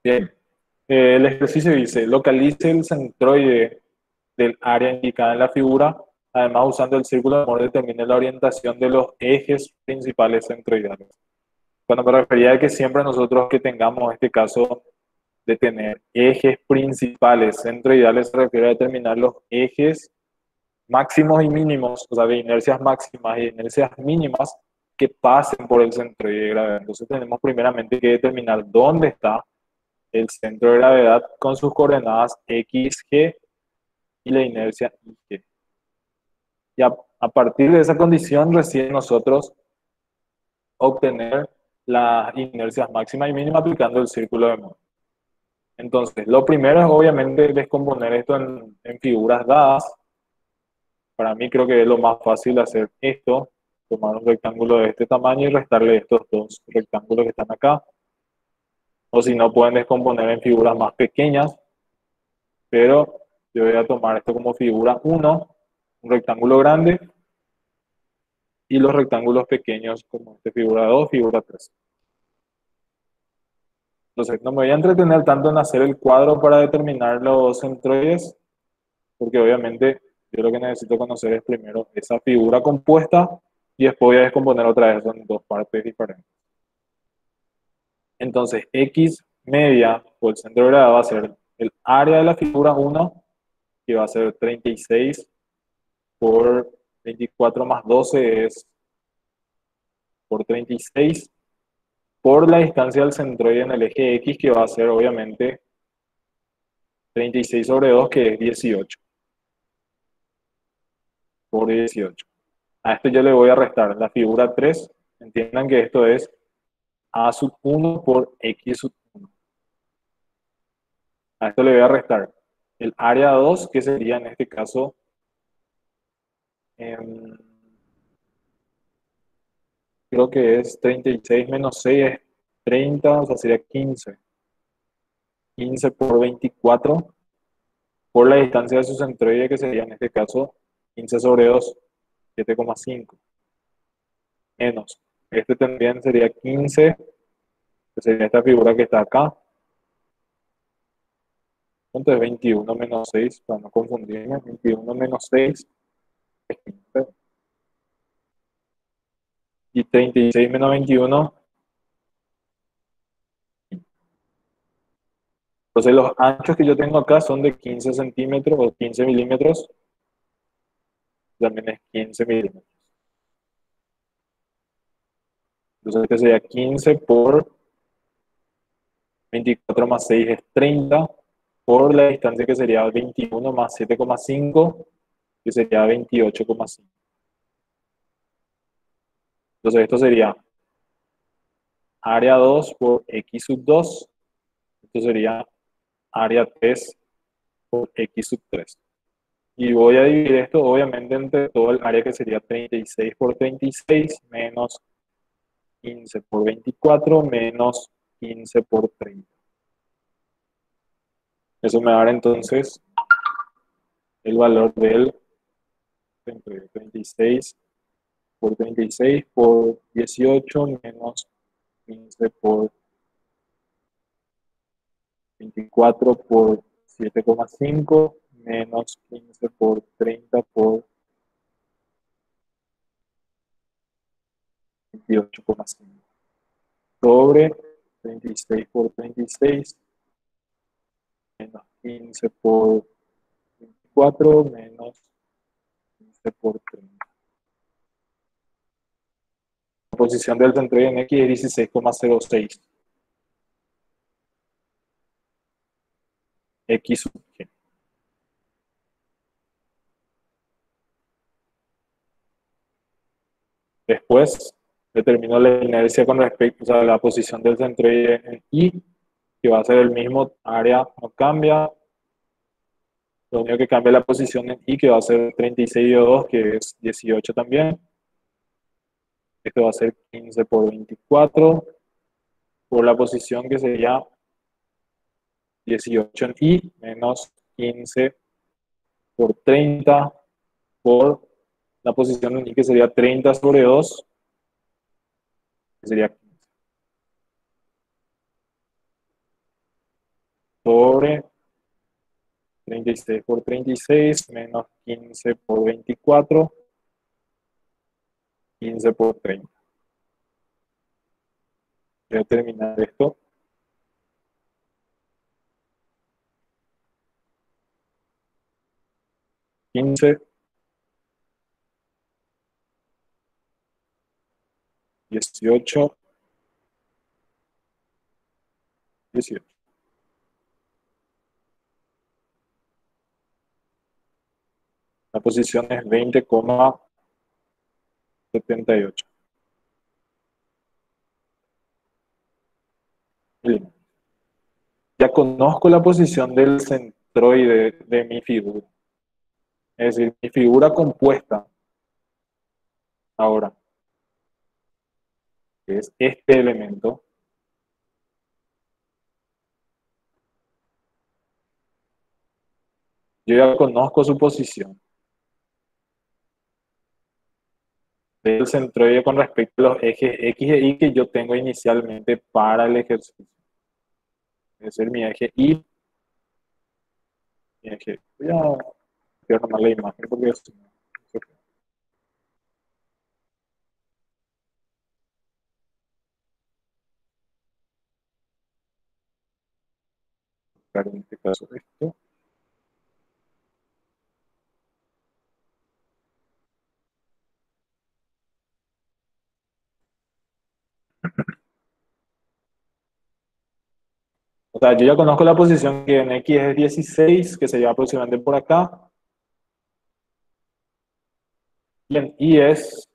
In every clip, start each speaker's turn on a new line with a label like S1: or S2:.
S1: Bien. El ejercicio dice, localice el centroide del área indicada en la figura. Además, usando el círculo de amor, determine la orientación de los ejes principales centroidales. Cuando me refería a que siempre nosotros que tengamos este caso de tener ejes principales centroidales, se refiere a determinar los ejes máximos y mínimos, o sea, de inercias máximas y inercias mínimas que pasen por el centroide de gravedad. Entonces tenemos primeramente que determinar dónde está el centro de gravedad con sus coordenadas x, g y la inercia y g. Y a partir de esa condición recién nosotros obtener las inercias máximas y mínimas aplicando el círculo de Moore. Entonces, lo primero es obviamente descomponer esto en figuras dadas. Para mí creo que es lo más fácil hacer esto, tomar un rectángulo de este tamaño y restarle estos dos rectángulos que están acá. O si no, pueden descomponer en figuras más pequeñas, pero yo voy a tomar esto como figura 1, un rectángulo grande, y los rectángulos pequeños como este figura 2, figura 3. Entonces, no me voy a entretener tanto en hacer el cuadro para determinar los centroides, porque obviamente yo lo que necesito conocer es primero esa figura compuesta y después voy a descomponer otra vez en dos partes diferentes. Entonces, X media o el centro de gravedad va a ser el área de la figura 1, que va a ser 36 por 24 más 12 es por 36 por la distancia del centroide en el eje X, que va a ser obviamente 36 sobre 2, que es 18 por 18. A esto yo le voy a restar la figura 3. Entiendan que esto es A sub 1 por X sub 1. A esto le voy a restar el área 2, que sería en este caso creo que es 36 menos 6 es 30, o sea, sería 15. 15 por 24 por la distancia de su centroide, que sería en este caso 15 sobre 2, 7,5. Menos. Este también sería 15, que sería esta figura que está acá. Entonces 21 menos 6, para no confundirme, 21 menos 6 es 15. Y 36 menos 21. Entonces los anchos que yo tengo acá son de 15 centímetros o 15 milímetros. También es 15 milímetros. Entonces este sería 15 por 24 más 6 es 30 por la distancia, que sería 21 más 7,5, que sería 28,5. Entonces esto sería área 2 por x sub 2. Esto sería área 3 por x sub 3. Y voy a dividir esto obviamente entre todo el área, que sería 36 por 36 menos 15 por 24 menos 15 por 30. Eso me va a dar entonces el valor del 36 por 36 por 18 menos 15 por 24 por 7,5 menos 15 por 30 por 28,5 sobre 36 por 36 menos 15 por 24 menos 15 por 30. La posición del centroide en X es 16,06. X sub G. Después determino la inercia con respecto a la posición del centroide en Y, que va a ser el mismo área, no cambia. Lo único que cambia es la posición en Y, que va a ser 36,2, que es 18 también. Esto va a ser 15 por 24, por la posición que sería 18 en Y, menos 15 por 30, por la posición en Y, que sería 30 sobre 2, que sería 15. 36 por 36 menos 15 por 24, 15 por 30. Voy a terminar esto. Quince, 18, 18. La posición es 20,78 milímetros. Ya conozco la posición del centroide de mi figura. Es decir, mi figura compuesta ahora, que es este elemento, yo ya conozco su posición del centroide con respecto a los ejes X e Y que yo tengo inicialmente para el ejercicio. Es decir, mi eje Y, mi eje. Voy a tomar la imagen porque es. En este caso esto. O sea, yo ya conozco la posición que en X es 16, que se lleva aproximadamente por acá. Y en Y es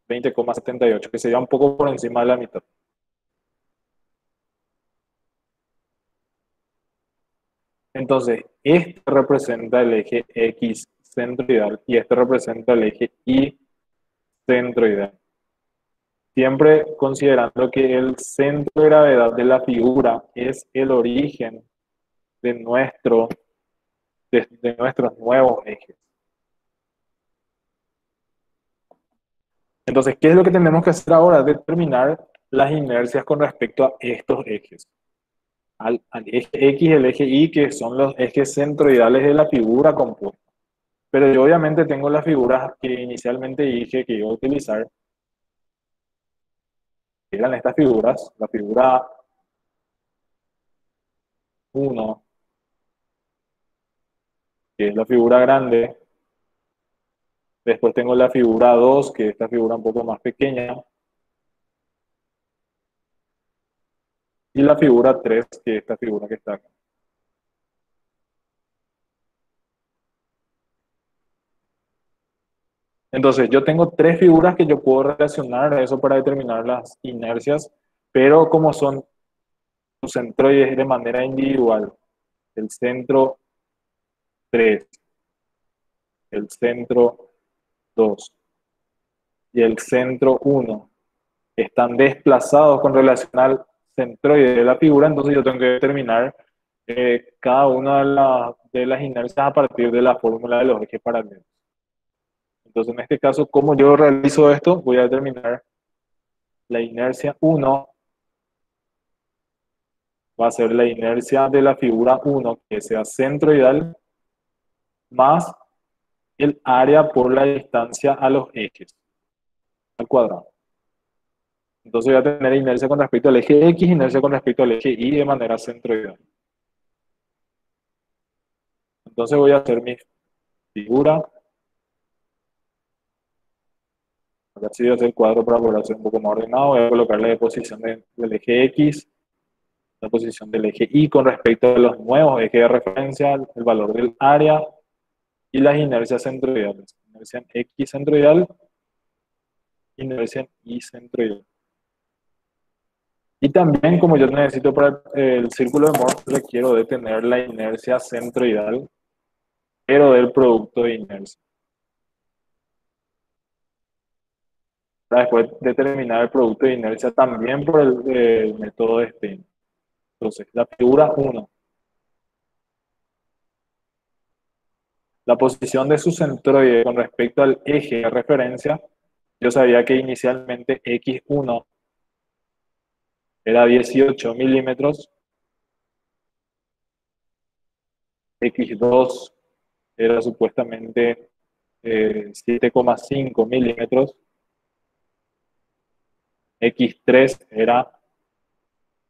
S1: 20,78, que se lleva un poco por encima de la mitad. Entonces, este representa el eje X centroidal y este representa el eje Y centroidal. Siempre considerando que el centro de gravedad de la figura es el origen de, de nuestros nuevos ejes. Entonces, ¿qué es lo que tenemos que hacer ahora? Determinar las inercias con respecto a estos ejes. Al eje X y el eje Y, que son los ejes centroidales de la figura compuesta. Pero yo obviamente tengo las figuras que inicialmente dije que iba a utilizar. Eran estas figuras. La figura 1, que es la figura grande. Después tengo la figura 2, que es esta figura un poco más pequeña. Y la figura 3, que es esta figura que está acá. Entonces, yo tengo tres figuras que yo puedo relacionar a eso para determinar las inercias, pero como son sus centroides de manera individual, el centro 3, el centro 2 y el centro 1 están desplazados con relación al centroide de la figura, entonces yo tengo que determinar cada una de las inercias a partir de la fórmula de los ejes paralelos. Entonces, en este caso, ¿cómo yo realizo esto? Voy a determinar la inercia 1, va a ser la inercia de la figura 1, que sea centroidal, más el área por la distancia a los ejes, al cuadrado. Entonces voy a tener inercia con respecto al eje X, inercia con respecto al eje Y de manera centroidal. Entonces voy a hacer mi figura. Acá sí voy a hacer el cuadro para poder hacer un poco más ordenado. Voy a colocar la posición del eje X, la posición del eje Y con respecto a los nuevos ejes de referencia, el valor del área y las inercias centroidales. Inercia en X centroidal, inercia en Y centroidal. Y también, como yo necesito para el círculo de Morse, requiero de tener la inercia centroidal, pero del producto de inercia. Para después determinar el producto de inercia también por el método de Stein. Entonces, la figura 1. La posición de su centroide con respecto al eje de referencia, yo sabía que inicialmente X1 era 18 milímetros X2 era supuestamente 7,5 milímetros, X3 era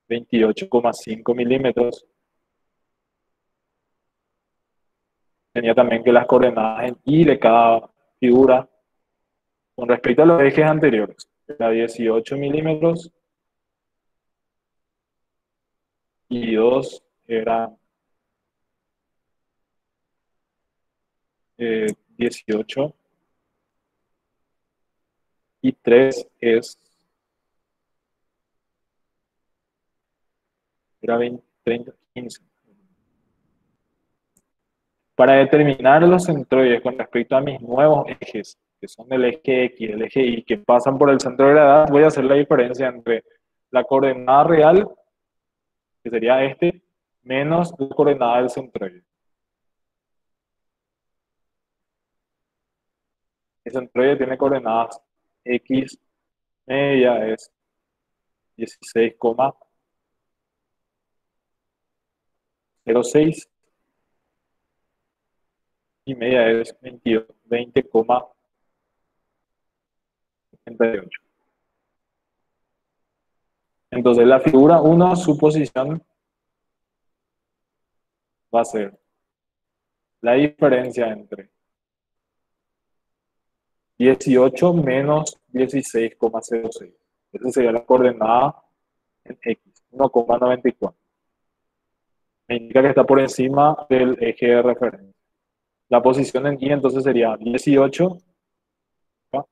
S1: 28,5 milímetros. Tenía también que las coordenadas en Y de cada figura con respecto a los ejes anteriores era 18 milímetros y 2 era 18 y 3 era 20, 30, 15. Para determinar los centroides con respecto a mis nuevos ejes, que son el eje X y el eje Y, que pasan por el centro de gravedad, voy a hacer la diferencia entre la coordenada real, que sería este, menos la coordenada del centroide. El centroide tiene coordenadas X media es 16,06 y media es 20,78. Entonces la figura 1, su posición va a ser la diferencia entre 18 menos 16,06. Esa sería la coordenada en X, 1,94. Me indica que está por encima del eje de referencia. La posición en Y entonces sería 18, ¿va?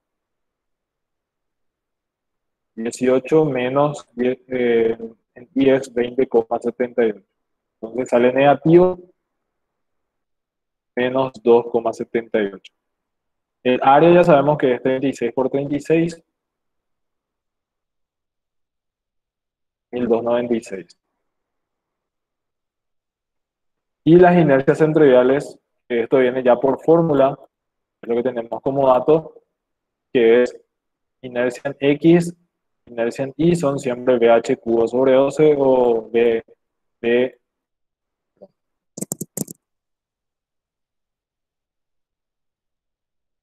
S1: 18 menos 10, en Y es 20,78. Entonces sale negativo menos 2,78. El área ya sabemos que es 36 por 36, 1296. Y las inercias centroidales, esto viene ya por fórmula, es lo que tenemos como dato, que es inercia en X, inercia en Y son siempre BH cubo sobre 12 o B.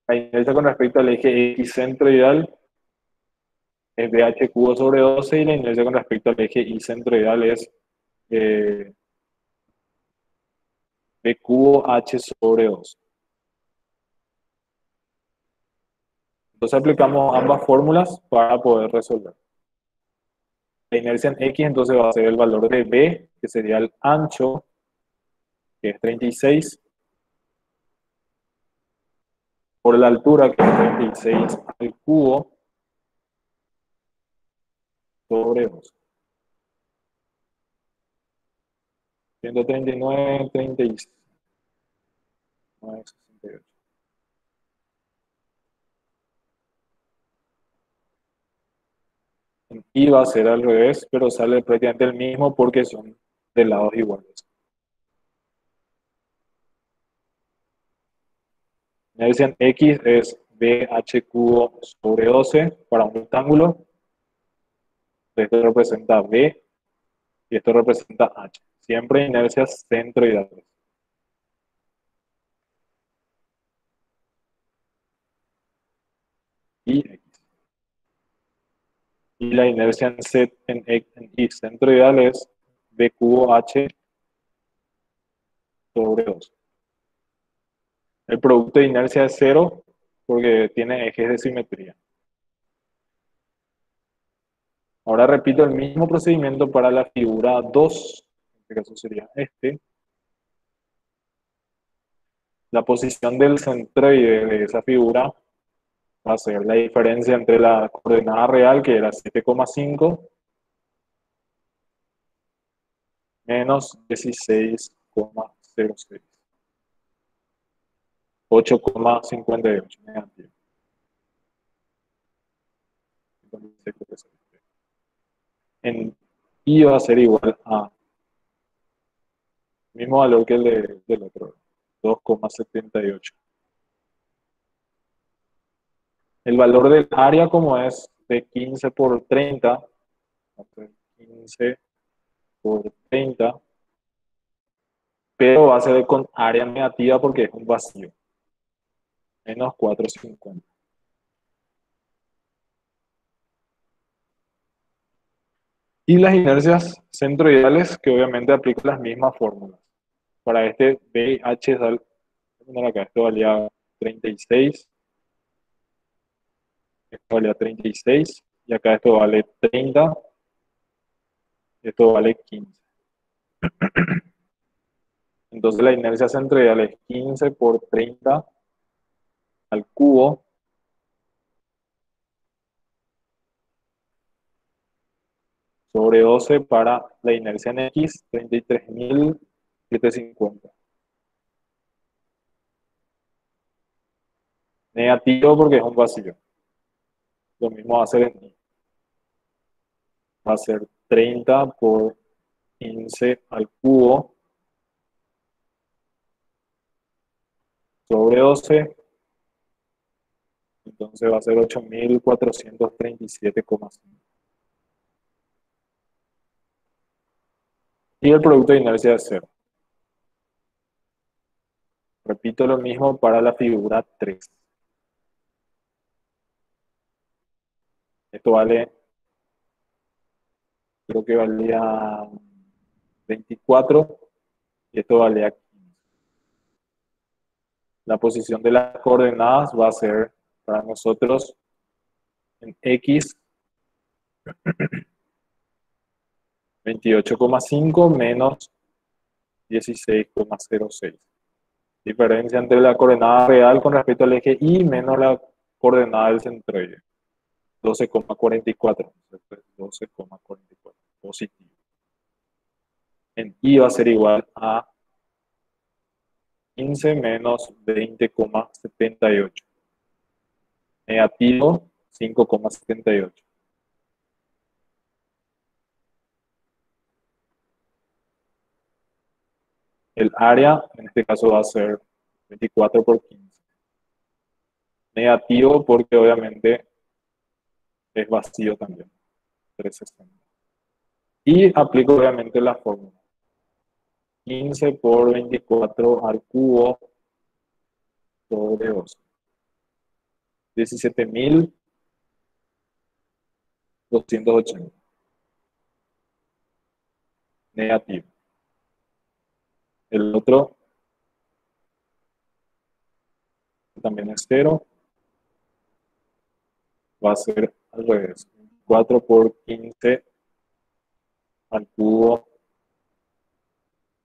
S1: La inercia con respecto al eje X centroidal es BH cubo sobre 12 y la inercia con respecto al eje Y centroidal es B cubo H sobre 2. Entonces aplicamos ambas fórmulas para poder resolver. La inercia en X entonces va a ser el valor de B, que sería el ancho, que es 36, por la altura, que es 36 al cubo, sobre 2. 139, 36. Y va a ser al revés, pero sale prácticamente el mismo porque son de lados iguales. La inercia en X es BH cubo sobre 12 para un rectángulo. Esto representa B y esto representa H. Siempre inercias centroidales. Y X. Y la inercia en Z en Y centroidal es B cubo H sobre 2. El producto de inercia es 0 porque tiene ejes de simetría. Ahora repito el mismo procedimiento para la figura 2. En este caso sería este. La posición del centroide de esa figura va a ser la diferencia entre la coordenada real, que era 7,5, menos 16,06. 8,58 negativo. En Y va a ser igual a mismo valor que el del otro, 2,78. El valor del área, como es de 15 por 30, 15 por 30, pero va a ser con área negativa porque es un vacío. Menos 450. Y las inercias centroidales, que obviamente aplican las mismas fórmulas. Para este BH, acá, esto valía 36, esto valía 36, y acá esto vale 30, esto vale 15. Entonces la inercia centroidal es 15 por 30 al cubo sobre 12 para la inercia en X, 33.750. Negativo porque es un vacío. Lo mismo va a ser en Y. Va a ser 30 por 15 al cubo sobre 12. Entonces va a ser 8.437,5. Y el producto de inercia es cero. Repito lo mismo para la figura 3. Esto vale, creo que valía 24 y esto valía 15. La posición de las coordenadas va a ser para nosotros en X 28,5 menos 16,06. Diferencia entre la coordenada real con respecto al eje Y menos la coordenada del centroide. 12,44. 12,44. Positivo. En Y va a ser igual a 15 menos 20,78. Negativo 5,78. El área, en este caso, va a ser 24 por 15. Negativo porque obviamente es vacío también. 360. Y aplico obviamente la fórmula. 15 por 24 al cubo sobre 12. 17.280. Negativo. El otro también es 0. Va a ser al revés. 4 por 15 al cubo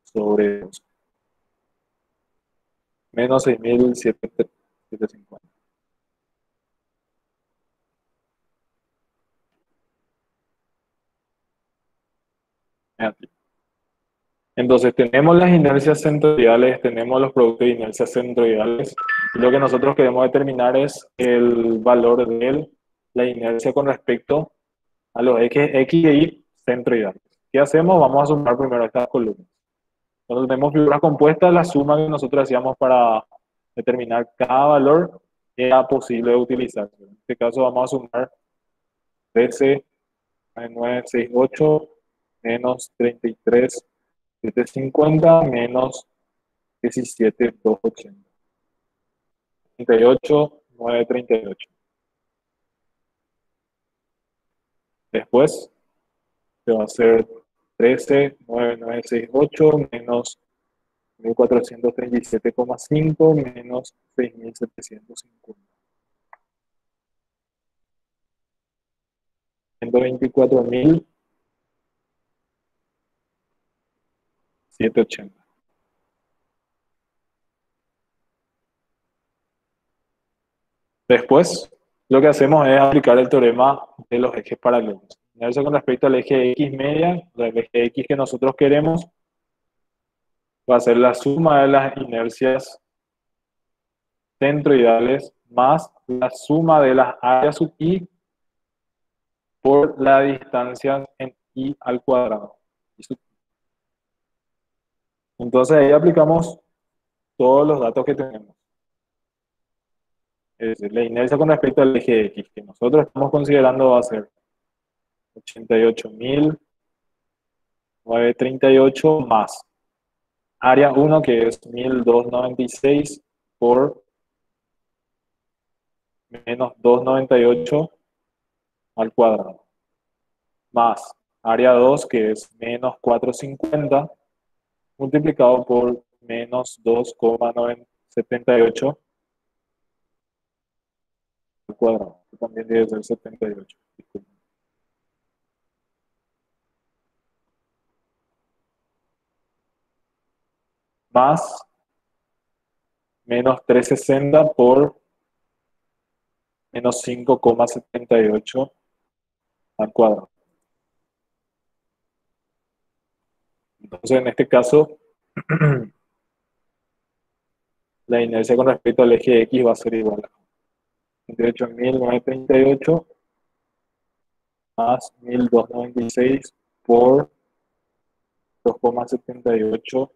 S1: sobre 12. Menos 6.750. Negativo. Entonces tenemos las inercias centroidales, tenemos los productos de inercias centroidales. Y lo que nosotros queremos determinar es el valor de la inercia con respecto a los ejes X y Y centroidales. ¿Qué hacemos? Vamos a sumar primero estas columnas. Cuando tenemos figuras compuestas, la suma que nosotros hacíamos para determinar cada valor era posible de utilizar. En este caso vamos a sumar 13,968 menos 33,750 menos 17,280. 38,938. Después se va a hacer 13,968 menos 1.437,5 menos 6.750. 124.780. Después, lo que hacemos es aplicar el teorema de los ejes paralelos. Eso con respecto al eje X media, el eje X que nosotros queremos, va a ser la suma de las inercias centroidales más la suma de las áreas sub I por la distancia en I al cuadrado. Entonces ahí aplicamos todos los datos que tenemos. Es decir, la inercia con respecto al eje X que nosotros estamos considerando va a ser 88.938 más área 1, que es 1296 por menos 298 al cuadrado, más área 2, que es menos 450 multiplicado por menos 2,78 al cuadrado, que también debe ser 78. Disculpen. Más menos 360 por menos 5,78 al cuadrado. Entonces, en este caso, la inercia con respecto al eje X va a ser igual a 28.938 más 1.296 por 2,78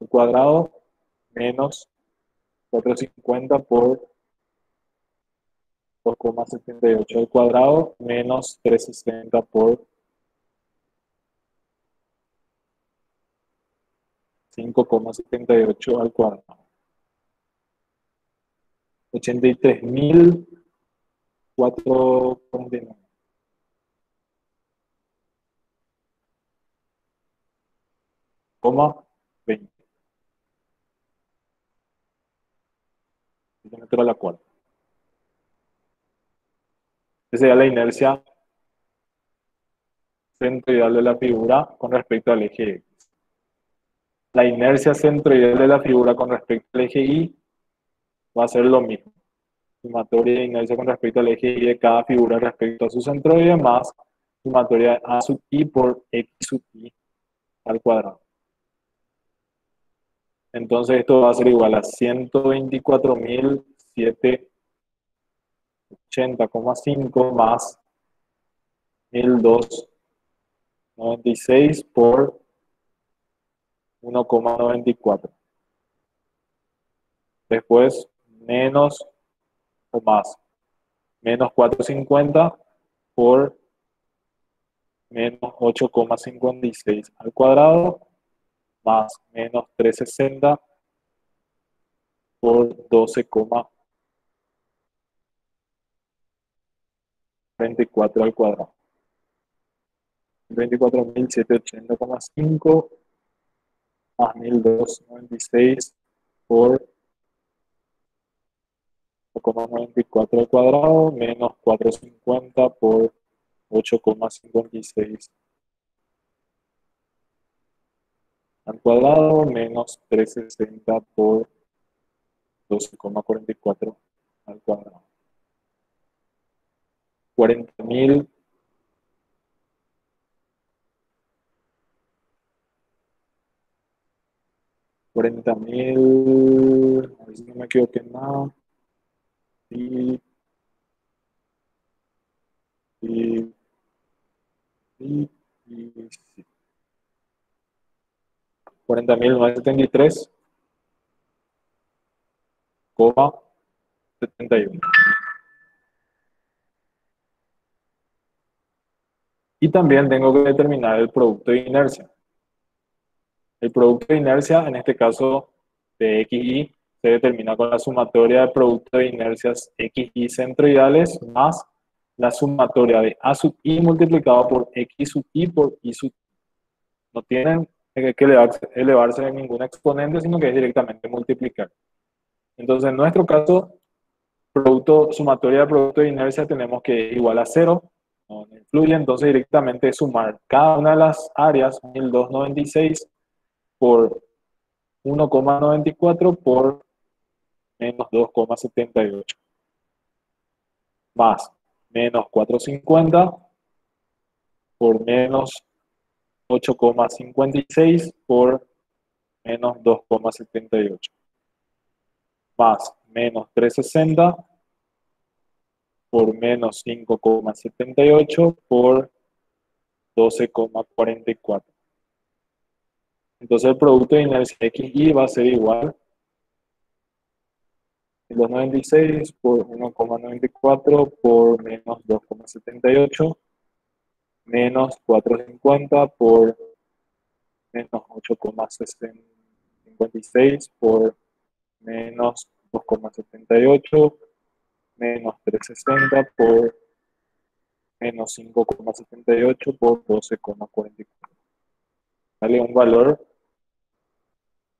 S1: al cuadrado menos 450 por 2,78 al cuadrado menos 360 por 5,78 al cuadrado. 83.449. Coma 20. Centímetro a la cuarta. Esa sería la inercia centroidal de la figura con respecto al eje X. La inercia centroidal de la figura con respecto al eje Y va a ser lo mismo. Sumatoria de inercia con respecto al eje Y de cada figura respecto a su centroide más sumatoria de A sub I por X sub I al cuadrado. Entonces esto va a ser igual a 124.780,5 más 1.296 por 1,94. Después menos o más menos 450 por menos 8,56 al cuadrado más menos 360 por 12,44 al cuadrado. 24.780,5 más 1.296 por 0,94 al cuadrado menos 450 por 8,56 al cuadrado menos 360 por 12,44 al cuadrado. 40.000 a ver si no me equivoqué en nada. Y, y, sí. 40.973,71. Y también tengo que determinar el producto de inercia. El producto de inercia, en este caso de XY, se determina con la sumatoria del producto de inercias XY centroidales más la sumatoria de A sub I multiplicado por X sub I por Y sub I. No tienen que elevarse en ningún exponente, sino que es directamente multiplicar. Entonces, en nuestro caso, sumatoria de producto de inercia tenemos que es igual a 0, no influye, entonces directamente sumar cada una de las áreas, 1.296 por 1,94 por menos 2,78, más menos 450 por menos 8,56 por menos 2,78, más menos 360 por menos 5,78 por 12,44. Entonces el producto de inercia XY va a ser igual a 296 por 1,94 por menos 2,78 menos 450 por menos 8,56 por menos 2,78 menos 360 por menos 5,78 por 12,44. Sale un valor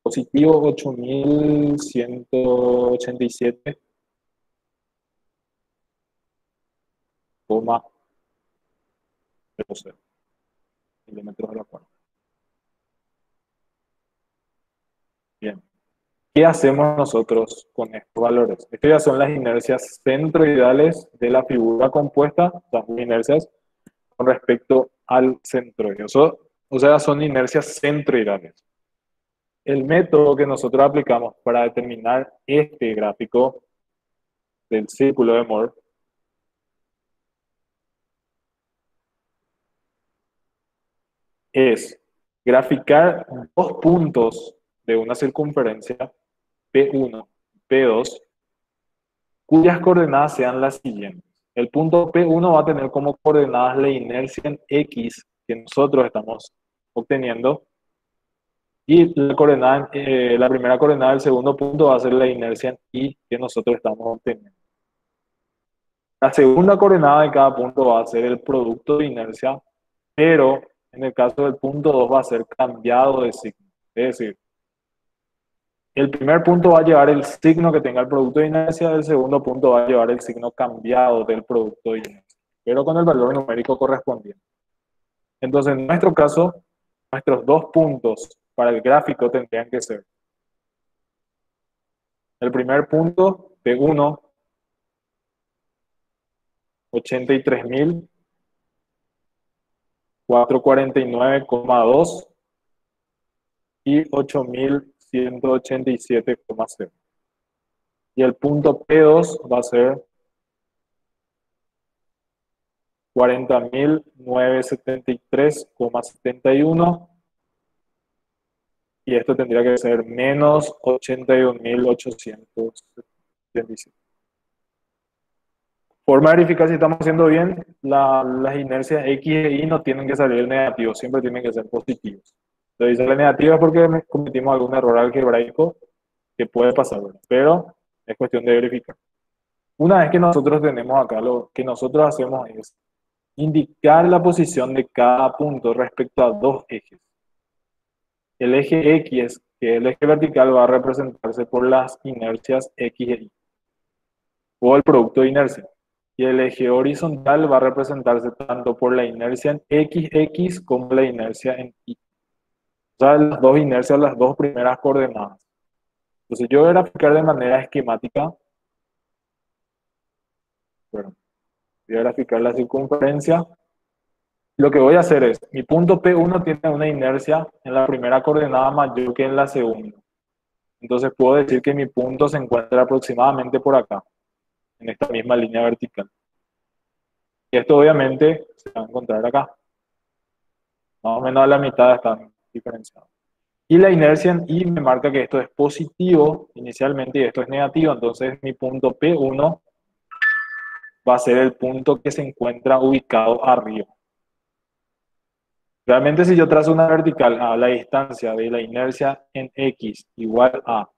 S1: positivo 8.187,00 milímetros de la cuarta. Bien. ¿Qué hacemos nosotros con estos valores? Estas ya son las inercias centroidales de la figura compuesta, las inercias con respecto al centroide. O sea, son inercias centroidales. El método que nosotros aplicamos para determinar este gráfico del círculo de Moore es graficar dos puntos de una circunferencia, P1 y P2, cuyas coordenadas sean las siguientes. El punto P1 va a tener como coordenadas la inercia en X que nosotros estamos obteniendo, y la primera coordenada del segundo punto va a ser la inercia en Y que nosotros estamos obteniendo. La segunda coordenada de cada punto va a ser el producto de inercia, pero en el caso del punto 2 va a ser cambiado de signo. Es decir, el primer punto va a llevar el signo que tenga el producto de inercia, el segundo punto va a llevar el signo cambiado del producto de inercia, pero con el valor numérico correspondiente. Entonces, en nuestro caso, nuestros dos puntos para el gráfico tendrían que ser el primer punto, P1, 83.449,2 y 8.187,0. Y el punto P2 va a ser 40.973,71 y esto tendría que ser menos 81.877. Forma de verificar si estamos haciendo bien, las inercias X e Y no tienen que salir negativos, siempre tienen que ser positivos. Entonces, si sale negativa es porque cometimos algún error algebraico que puede pasar, ¿verdad? Pero es cuestión de verificar. Una vez que nosotros tenemos acá, lo que nosotros hacemos es indicar la posición de cada punto respecto a dos ejes. El eje X, que es el eje vertical, va a representarse por las inercias X e Y, o el producto de inercia. Y el eje horizontal va a representarse tanto por la inercia en XX como la inercia en Y. O sea, las dos inercias, las dos primeras coordenadas. Entonces yo voy a graficar de manera esquemática. Bueno, voy a graficar la circunferencia. Lo que voy a hacer es, mi punto P1 tiene una inercia en la primera coordenada mayor que en la segunda. Entonces puedo decir que mi punto se encuentra aproximadamente por acá, en esta misma línea vertical. Y esto obviamente se va a encontrar acá. Más o menos a la mitad están diferenciados. Y la inercia en Y me marca que esto es positivo inicialmente y esto es negativo. Entonces mi punto P1 va a ser el punto que se encuentra ubicado arriba. Realmente si yo trazo una vertical a la distancia de la inercia en X igual a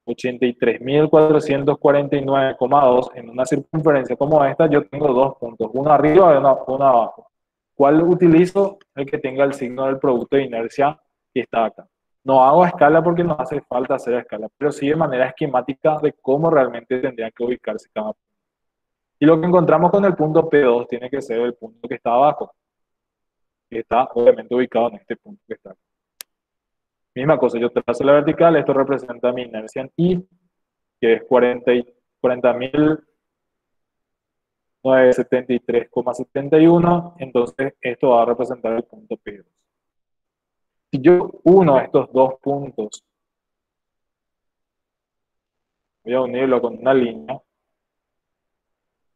S1: 83.449,2 en una circunferencia como esta, yo tengo dos puntos, uno arriba y uno abajo. ¿Cuál utilizo? El que tenga el signo del producto de inercia que está acá. No hago a escala porque no hace falta hacer a escala, pero sí de manera esquemática de cómo realmente tendría que ubicarse cada punto. Y lo que encontramos con el punto P2 tiene que ser el punto que está abajo, que está obviamente ubicado en este punto que está acá. Misma cosa, yo trazo la vertical, esto representa mi inercia en Y, que es 40.973,71, entonces esto va a representar el punto P2. Si yo uno estos dos puntos, voy a unirlo con una línea,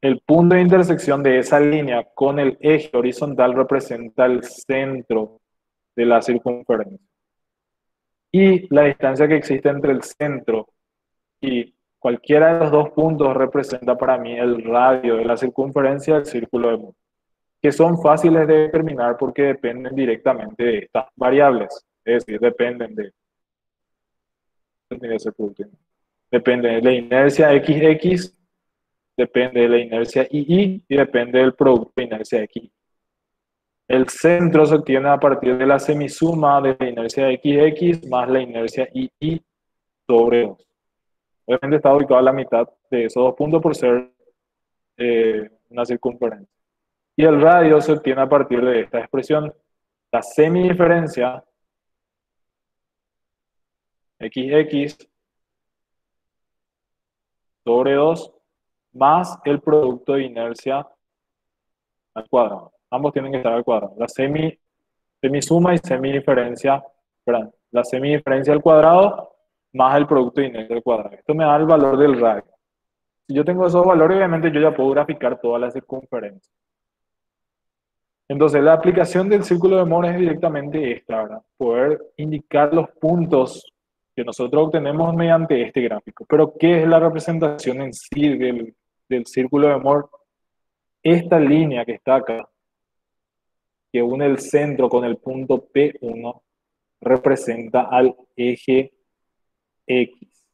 S1: el punto de intersección de esa línea con el eje horizontal representa el centro de la circunferencia. Y la distancia que existe entre el centro y cualquiera de los dos puntos representa para mí el radio de la circunferencia del círculo de Moore, que son fáciles de determinar porque dependen directamente de estas variables. Es decir, de ese producto. Depende de la inercia XX, depende de la inercia II y depende del producto de inercia X. El centro se obtiene a partir de la semisuma de la inercia XX más la inercia II sobre 2. Obviamente está ubicado a la mitad de esos dos puntos por ser una circunferencia. Y el radio se obtiene a partir de esta expresión. La semidiferencia XX sobre 2 más el producto de inercia al cuadrado. Ambos tienen que estar al cuadrado. La semisuma y semidiferencia, perdón, la semidiferencia al cuadrado más el producto de inercia al cuadrado. Esto me da el valor del radio. Si yo tengo esos valores, obviamente yo ya puedo graficar toda la circunferencia. Entonces, la aplicación del círculo de Mohr es directamente esta, ¿verdad? Poder indicar los puntos que nosotros obtenemos mediante este gráfico. Pero, ¿qué es la representación en sí del círculo de Mohr? Esta línea que está acá, que une el centro con el punto P1, representa al eje X.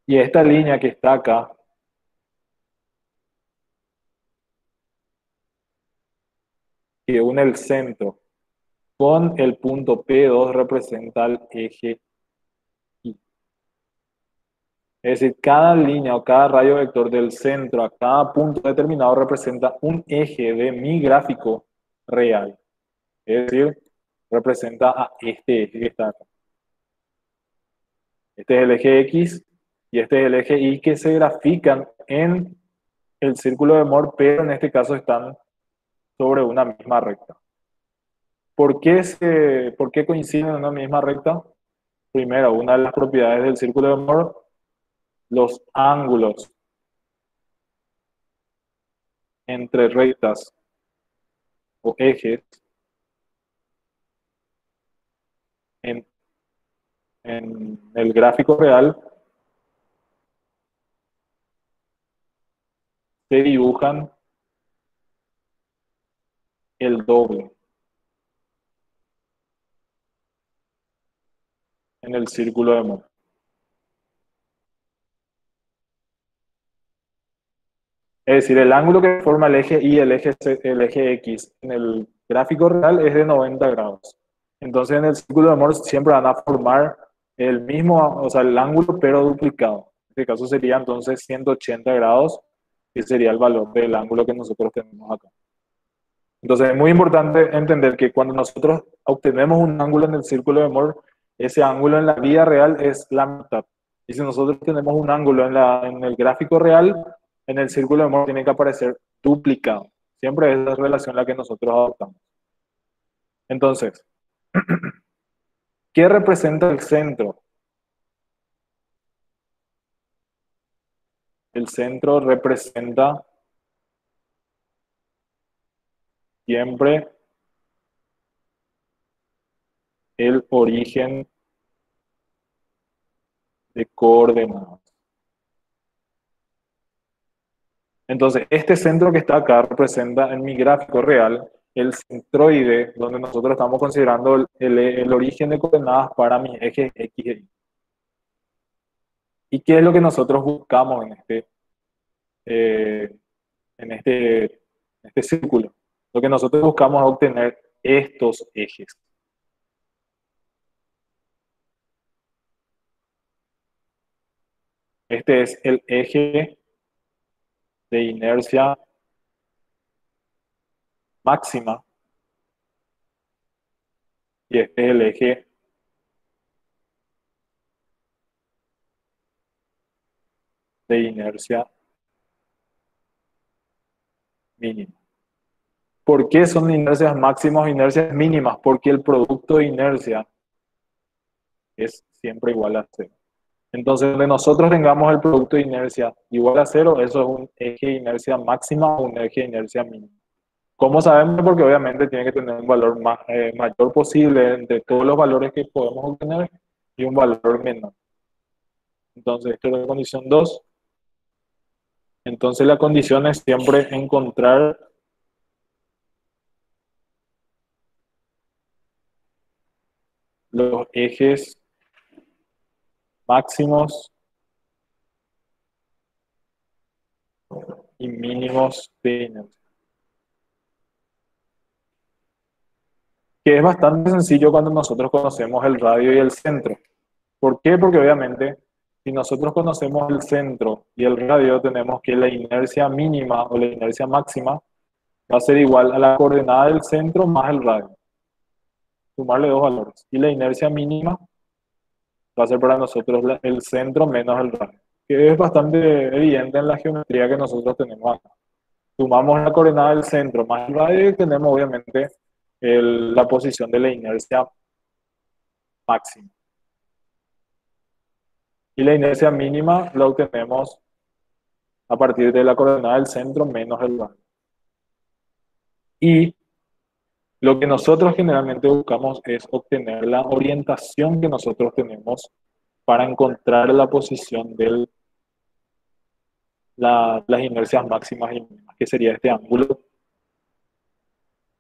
S1: Y esta línea que está acá, que une el centro con el punto P2, representa al eje Y. Es decir, cada línea o cada rayo vector del centro a cada punto determinado representa un eje de mi gráfico real. Es decir, representa a este eje que está acá. Este es el eje X y este es el eje Y que se grafican en el círculo de Mohr, pero en este caso están sobre una misma recta. ¿Por qué coinciden en una misma recta? Primero, una de las propiedades del círculo de Mohr, los ángulos entre rectas o ejes en, en el gráfico real se dibujan el doble en el círculo de Mohr. Es decir, el ángulo que forma el eje Y y el eje X en el gráfico real es de 90 grados. Entonces en el círculo de Mohr siempre van a formar el mismo, o sea, el ángulo pero duplicado. En este caso sería entonces 180 grados, que sería el valor del ángulo que nosotros tenemos acá. Entonces es muy importante entender que cuando nosotros obtenemos un ángulo en el círculo de Mohr, ese ángulo en la vida real es la mitad. Y si nosotros tenemos un ángulo en el gráfico real, en el círculo de Mohr tiene que aparecer duplicado. Siempre es la relación la que nosotros adoptamos. Entonces, ¿qué representa el centro? El centro representa siempre el origen de coordenadas. Entonces, este centro que está acá representa en mi gráfico real el centroide, donde nosotros estamos considerando el origen de coordenadas para mis ejes X y Y. ¿Y qué es lo que nosotros buscamos eh, en este círculo? Lo que nosotros buscamos es obtener estos ejes. Este es el eje de inercia máxima y este es el eje de inercia mínima. ¿Por qué son inercias máximas o inercias mínimas? Porque el producto de inercia es siempre igual a cero. Entonces, donde nosotros tengamos el producto de inercia igual a cero, eso es un eje de inercia máxima o un eje de inercia mínima. ¿Cómo sabemos? Porque obviamente tiene que tener un valor mayor posible entre todos los valores que podemos obtener y un valor menor. Entonces, esta es la condición 2. Entonces, la condición es siempre encontrar ejes máximos y mínimos de inercia. Que es bastante sencillo cuando nosotros conocemos el radio y el centro. ¿Por qué? Porque obviamente si nosotros conocemos el centro y el radio, tenemos que la inercia mínima o la inercia máxima va a ser igual a la coordenada del centro más el radio. Sumarle dos valores. Y la inercia mínima va a ser para nosotros el centro menos el radio. Que es bastante evidente en la geometría que nosotros tenemos acá. Sumamos la coordenada del centro más el radio y tenemos obviamente la posición de la inercia máxima. Y la inercia mínima la obtenemos a partir de la coordenada del centro menos el radio. Y lo que nosotros generalmente buscamos es obtener la orientación que nosotros tenemos para encontrar la posición de las inercias máximas y mínimas, que sería este ángulo,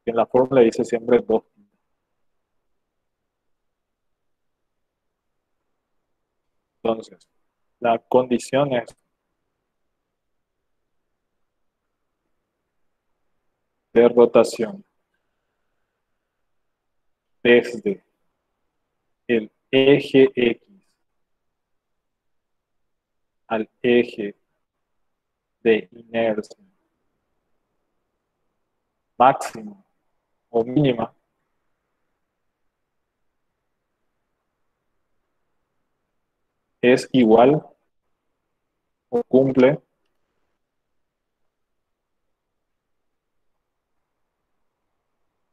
S1: que en la fórmula dice siempre 2. Entonces, la condición es de rotación desde el eje X al eje de inercia máxima o mínima es igual o cumple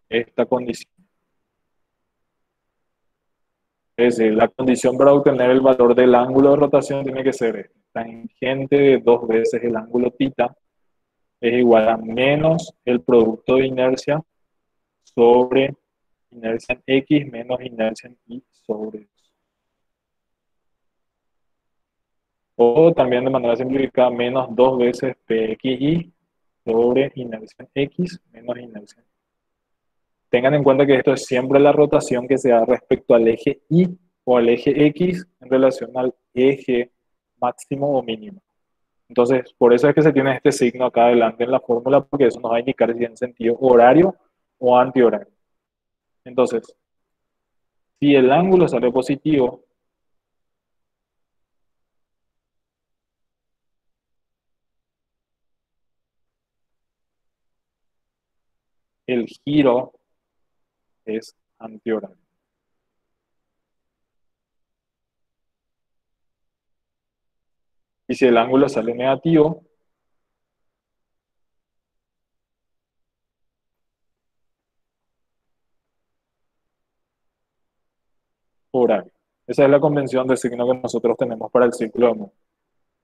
S1: esta condición. Es decir, la condición para obtener el valor del ángulo de rotación tiene que ser tangente de 2 veces el ángulo θ es igual a menos el producto de inercia sobre inercia en X menos inercia en Y sobre X. O también de manera simplificada, menos 2 veces PXY sobre inercia en X menos inercia en Y. Tengan en cuenta que esto es siempre la rotación que se da respecto al eje Y o al eje X en relación al eje máximo o mínimo. Entonces, por eso es que se tiene este signo acá adelante en la fórmula, porque eso nos va a indicar si en sentido horario o antihorario. Entonces, si el ángulo sale positivo, el giro es antihorario. Y si el ángulo sale negativo, horario. Esa es la convención de signo que nosotros tenemos para el ciclo de Moore.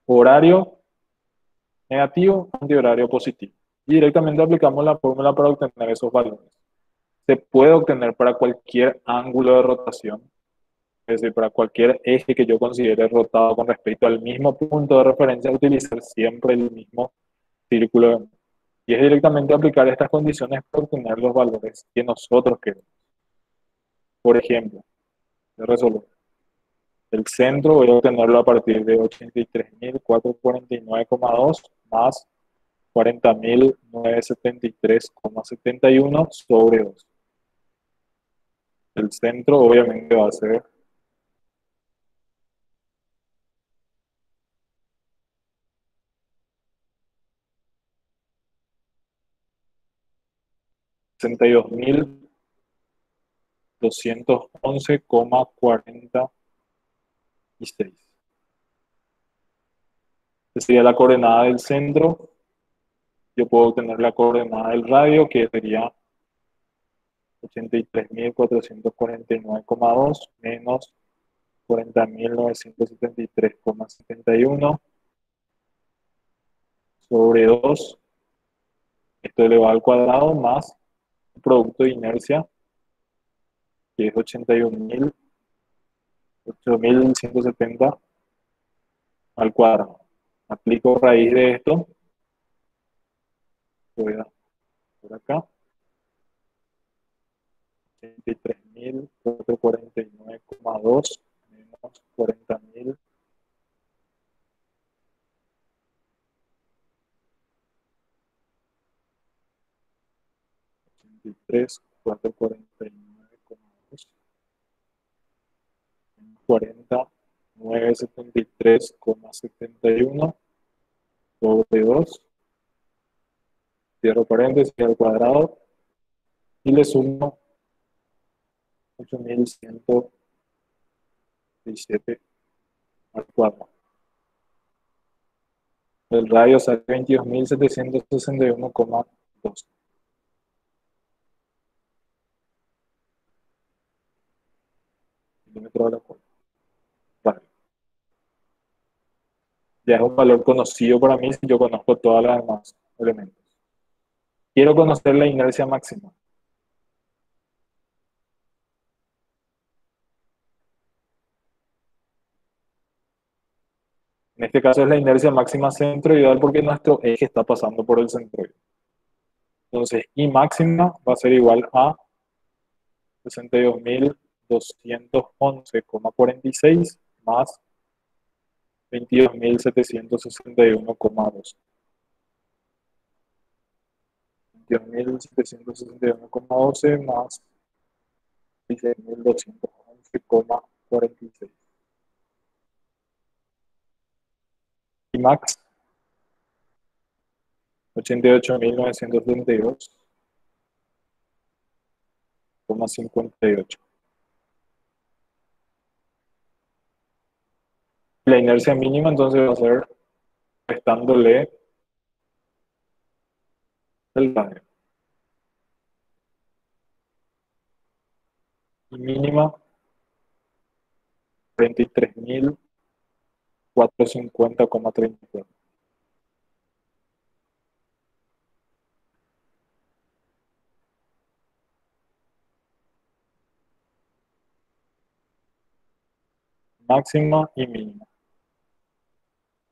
S1: Horario negativo, antihorario positivo. Y directamente aplicamos la fórmula para obtener esos valores. Se puede obtener para cualquier ángulo de rotación, es decir, para cualquier eje que yo considere rotado con respecto al mismo punto de referencia, utilizar siempre el mismo círculo de Moore. Y es directamente aplicar estas condiciones para obtener los valores que nosotros queremos. Por ejemplo, de resolver. El centro voy a obtenerlo a partir de 83.449,2 más 40.973,71 sobre 2. El centro obviamente va a ser 62.211,46. Esta sería la coordenada del centro. Yo puedo obtener la coordenada del radio, que sería 83.449,2 menos 40.973,71 sobre 2. Esto elevado al cuadrado más el producto de inercia, que es 8.170 al cuadrado. Aplico raíz de esto. Voy a por acá. 40.449,2 menos 40.000. 449,2 973,71 sobre 2, cierro paréntesis al cuadrado y le sumo 8.117 al cuadrado. El radio sale 22.761,2. Milímetros a la cuarta. Vale. Ya es un valor conocido para mí si yo conozco todos los demás elementos. Quiero conocer la inercia máxima. En este caso es la inercia máxima centroidal porque nuestro eje está pasando por el centroide. Entonces, I máxima va a ser igual a 62.211,46 más 22.761,2. 22.761,12 más 16.211,46. Y max 88.972,58. La inercia mínima entonces va a ser restándole el radio. Y mínima 33.450,34. Máxima y mínima.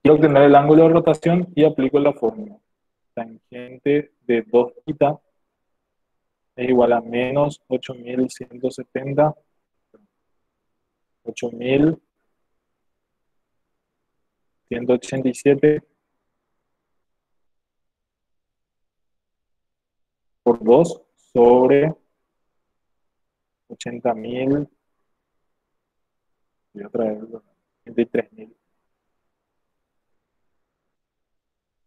S1: Quiero obtener el ángulo de rotación y aplico la fórmula. Tangente de 2θ es igual a menos 8.170, 8.187 por 2 sobre 80.000, voy a traer 83.000.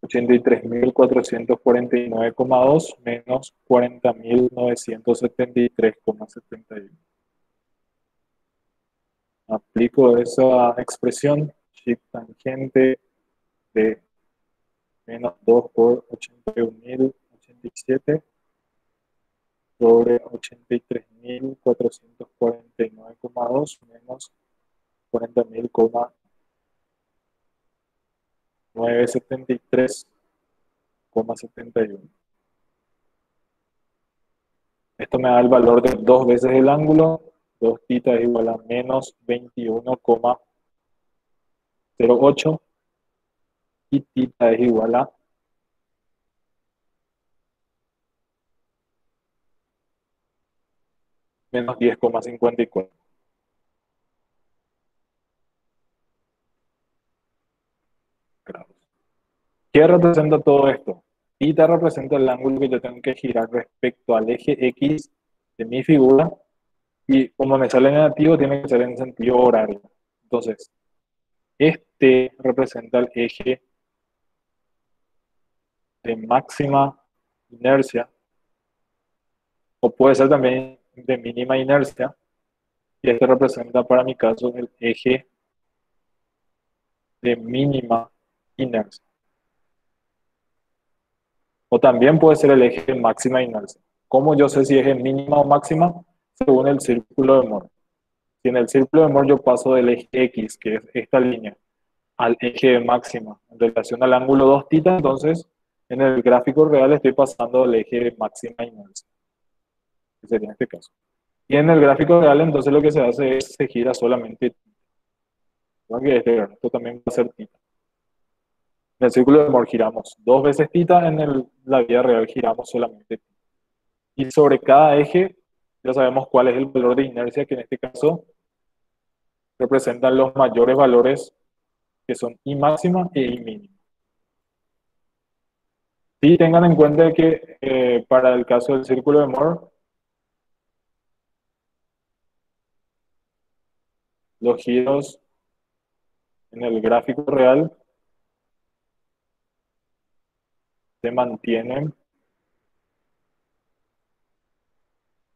S1: 83.449,2 menos 40.973,71. Aplico esa expresión, shift tangente de menos 2 por 81.087 sobre 83.449,2 menos 40.973,71. Esto me da el valor de 2 veces el ángulo. 2θ es igual a menos 21,08 y θ es igual a menos 10,54 grados. ¿Qué representa todo esto? Θ representa el ángulo que yo tengo que girar respecto al eje X de mi figura y como me sale negativo tiene que ser en sentido horario. Entonces, este representa el eje de máxima inercia o puede ser también de mínima inercia y este representa para mi caso el eje de mínima inercia. O también puede ser el eje de máxima inercia. ¿Cómo yo sé si es mínima o máxima? Según el círculo de Mohr. Si en el círculo de Mohr yo paso del eje X, que es esta línea, al eje de máxima en relación al ángulo 2θ, entonces en el gráfico real estoy pasando del eje de máxima inercia, que sería este caso. Y en el gráfico real entonces lo que se hace es se gira solamente esto también va a ser θ. En el círculo de Mohr giramos 2 veces θ, en la vida real giramos solamente θ. Y sobre cada eje ya sabemos cuál es el valor de inercia, que en este caso representan los mayores valores que son I máxima e I mínima. Y tengan en cuenta que para el caso del círculo de Moore, los giros en el gráfico real se mantienen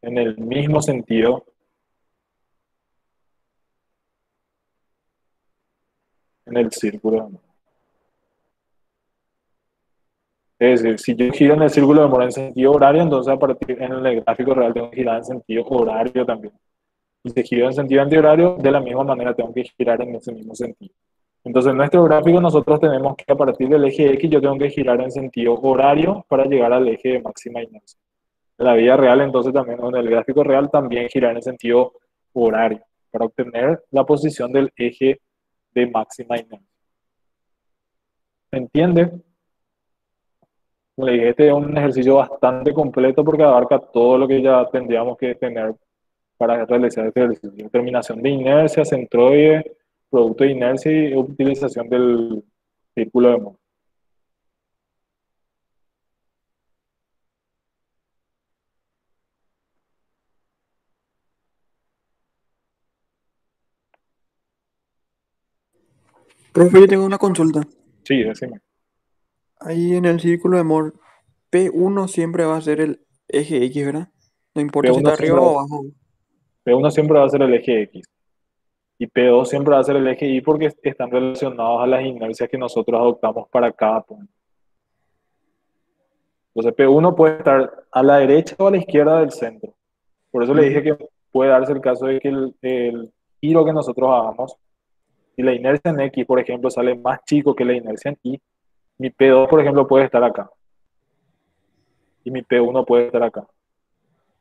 S1: en el mismo sentido en el círculo de Moore. Es decir, si yo giro en el círculo de Moore en sentido horario, entonces a partir en el gráfico real tengo que girar en sentido horario también. Y si giro en sentido antihorario, de la misma manera tengo que girar en ese mismo sentido. Entonces, en nuestro gráfico nosotros tenemos que a partir del eje X yo tengo que girar en sentido horario para llegar al eje de máxima inercia. En la vida real, entonces también, en el gráfico real, también girar en sentido horario para obtener la posición del eje de máxima inercia. ¿Se entiende? Como le dije, este es un ejercicio bastante completo porque abarca todo lo que ya tendríamos que tener para realizar este ejercicio. Determinación de inercia, centroide, producto de inercia y utilización del círculo de Moore.
S2: Profe, yo tengo una consulta.
S1: Sí, decime.
S2: Ahí en el círculo de Moore, P1 siempre va a ser el eje X, ¿verdad? No importa si
S1: P1
S2: está
S1: siempre,
S2: arriba o abajo.
S1: P1 siempre va a ser el eje X y P2 siempre va a ser el eje Y porque están relacionados a las inercias que nosotros adoptamos para cada punto. Entonces P1 puede estar a la derecha o a la izquierda del centro. Por eso le dije
S2: Ujú.
S1: que puede darse el caso de que el giro que nosotros hagamos, si la inercia en X, por ejemplo, sale más chico que la inercia en Y, mi P2, por ejemplo, puede estar acá y mi P1 puede estar acá.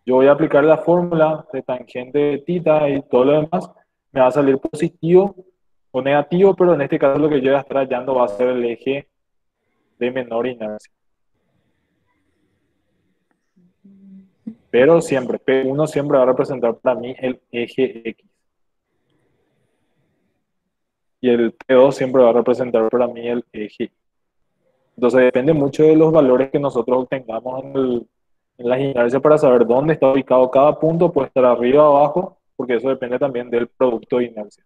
S1: Yo voy a aplicar la fórmula de tangente de tita y todo lo demás, me va a salir positivo o negativo, pero en este caso lo que yo voy a estar hallando va a ser el eje de menor inercia. Pero siempre, P1 siempre va a representar para mí el eje X. Y el P2 siempre va a representar para mí el eje Y. Entonces depende mucho de los valores que nosotros obtengamos en las inercias para saber dónde está ubicado cada punto, puede estar arriba o abajo, porque eso depende también del producto de inercia.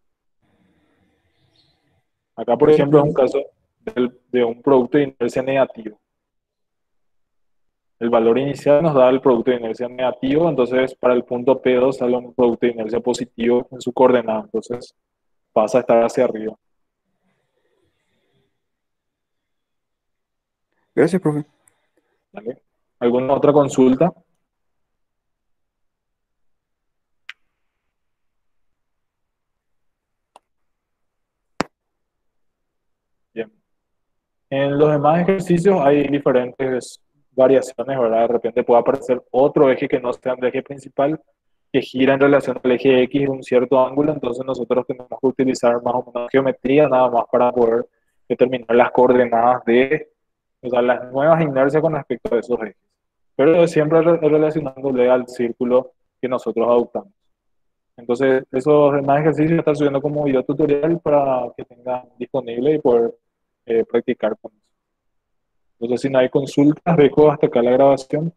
S1: Acá, por
S2: Gracias,
S1: ejemplo, es un
S2: profe.
S1: caso de un producto de inercia negativo. El valor inicial nos da el producto de inercia negativo, entonces para el punto P2 sale un producto de inercia positivo en su coordenada, entonces pasa a estar hacia arriba.
S2: Gracias, profe.
S1: ¿Vale? ¿Alguna otra consulta? Bien. En los demás ejercicios hay diferentes variaciones, ¿verdad? De repente puede aparecer otro eje que no sea el eje principal, que gira en relación al eje X en un cierto ángulo, entonces nosotros tenemos que utilizar más o menos geometría nada más para poder determinar las coordenadas de, o sea, las nuevas inercias con respecto a esos ejes. Pero siempre relacionándole al círculo que nosotros adoptamos. Entonces, esos demás ejercicios están subiendo como video tutorial para que tengan disponible y poder practicar con eso. Entonces, si no hay consultas, dejo hasta acá la grabación.